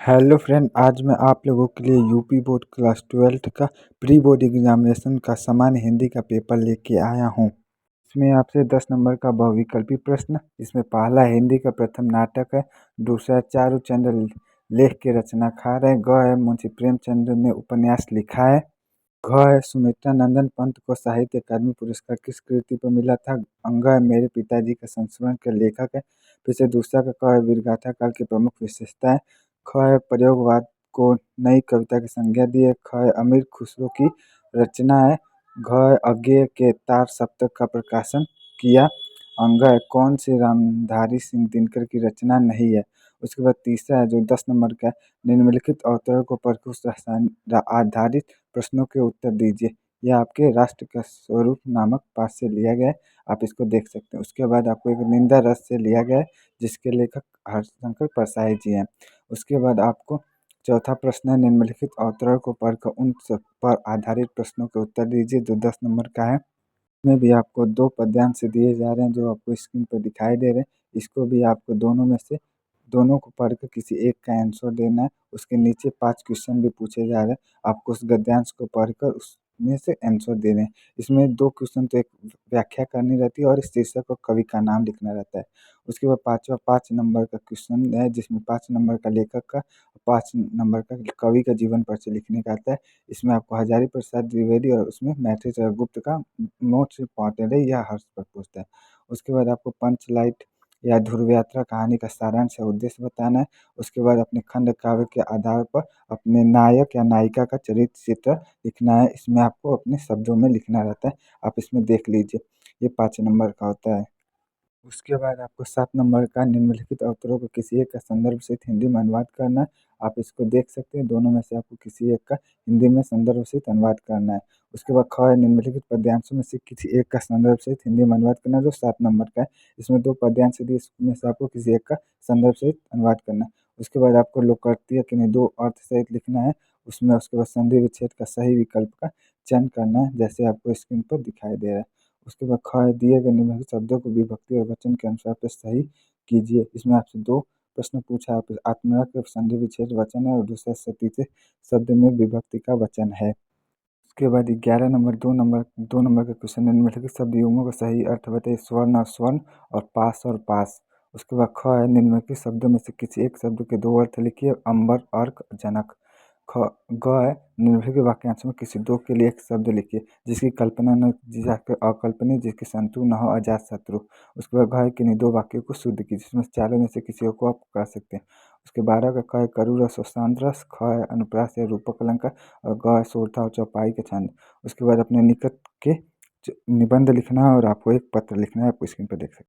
Hello friend, आज मैं आप लोगों के लिए यूपी बोर्ड क्लास 12th का प्री बोर्ड एग्जामिनेशन का सामान्य हिंदी का पेपर लेके आया हूँ। इसमें आपसे 10 नंबर का बहुविकल्पी प्रश्न। इसमें पहला हिंदी का प्रथम नाटक है। दूसरा चारूचंद्र लेख के रचनाकार है। ग है मुंशी प्रेमचंद ने उपन्यास लिखा है। घ है सुमित्रा नंदन पंत को साहित्य अकादमी पुरस्कार किस कृति पर मिला था। अंग है मेरे पिताजी का संस्मरण के लेखक है। फिर से दूसरा का क है वीरगाथा काल की प्रमुख विशेषताएं। ख है प्रयोगवाद को नई कविता की संज्ञा दी है। ख है अमीर खुसरो की रचना है। घ है अज्ञेय के तार सप्तक का प्रकाशन किया। अंग है कौन सी रामधारी सिंह दिनकर की रचना नहीं है। उसके बाद तीसरा है जो 10 नंबर का है, निम्नलिखित अवतरण को पढ़कर उस आधारित प्रश्नों के उत्तर दीजिए। यह आपके राष्ट्र का स्वरूप नामक पाठ से लिया गया है, आप इसको देख सकते हैं। उसके बाद आपको एक निंदा रस से लिया गया है, जिसके लेखक हर्षशंकर परसाई जी हैं। उसके बाद आपको चौथा प्रश्न है, निम्नलिखित अवतरण को पढ़कर उन सब पर आधारित प्रश्नों के उत्तर दीजिए, जो 10 नंबर का है। इसमें भी आपको 2 पद्यांश दिए जा रहे हैं, जो आपको स्क्रीन पर दिखाई दे रहे हैं। इसको भी आपको दोनों में से दोनों को पढ़कर किसी एक का आंसर देना है। उसके नीचे 5 क्वेश्चन भी पूछे जा रहे हैं, आपको उस गद्यांश को पढ़कर उसमें से आंसर देने हैं। इसमें 2 क्वेश्चन तो एक व्याख्या करनी रहती है और इस शीर्षक और कवि का नाम लिखना रहता है। उसके बाद पाँचवा 5 नंबर का क्वेश्चन है, जिसमें 5 नंबर का लेखक का, 5 नंबर का कवि का जीवन परिचय लिखने का आता है। इसमें आपको हजारी प्रसाद द्विवेदी और उसमें मैथिली चंद्र गुप्त का मोस्ट इम्पॉर्टेंट है, यह हर्ष पर पूछता है। उसके बाद आपको पंच लाइट या ध्रुव यात्रा कहानी का सारांश या उद्देश्य बताना है। उसके बाद अपने खंड काव्य के आधार पर अपने नायक या नायिका का चरित्र चित्र लिखना है। इसमें आपको अपने शब्दों में लिखना रहता है, आप इसमें देख लीजिए। ये 5 नंबर का होता है। उसके बाद आपको 7 नंबर का निम्नलिखित अवतरों को किसी एक का संदर्भ सहित हिंदी में अनुवाद करना है। आप इसको देख सकते हैं, दोनों में से आपको किसी एक का हिंदी में संदर्भ सहित अनुवाद करना है। उसके बाद ख है, निम्नलिखित पद्यांशों में से किसी एक का संदर्भ सहित हिंदी में अनुवाद करना है, जो 7 नंबर का है। इसमें 2 पद्यांश दिए, इसमें से आपको किसी एक का संदर्भ सहित अनुवाद करना है। उसके बाद आपको लोकोक्ति के 2 अर्थ सहित लिखना है। उसमें उसके बाद संधि विच्छेद का सही विकल्प का चयन करना है, जैसे आपको स्क्रीन पर दिखाई दे रहा है। उसके बाद ख है, दिए गए निम्नलिखित शब्दों को विभक्ति और वचन के अनुसार पे सही कीजिए। इसमें आपसे 2 प्रश्न पूछा है, आत्मरा के संधि विच्छेद वचन है और दूसरा सतीचे शब्द में विभक्ति का वचन है। उसके बाद 11 नंबर 2 नंबर का क्वेश्चन है, निम्नलिखित शब्द युग्मों का सही अर्थ बताइए। स्वर्ण और स्वर्ण और पास और पास। उसके बाद ख है, निम्नलिखित शब्दों में से किसी एक शब्द के 2 अर्थ लिखिए। अंबर, अर्क, जनक। ख ग है, निम्नलिखित वाक्यांश में किसी 2 के लिए एक शब्द लिखिए, जिसकी कल्पना न की जा सके, अकल्पनीय, जिसके शत्रु न हो, अजात शत्रु। उसके बाद घ है, किन्हीं 2 वाक्यों को शुद्ध कीजिए, जिसमें चारों में से किसी को आप कर सकते हैं। उसके 12 का क है, करूर रस और शांत रस। ख है, अनुप्रास या रूपक अलंकार। और ग है, शूरता और चौपाई के छंद। उसके बाद अपने निकट के निबंध लिखना है और आपको एक पत्र लिखना है, आपको स्क्रीन पर देख सकते हैं।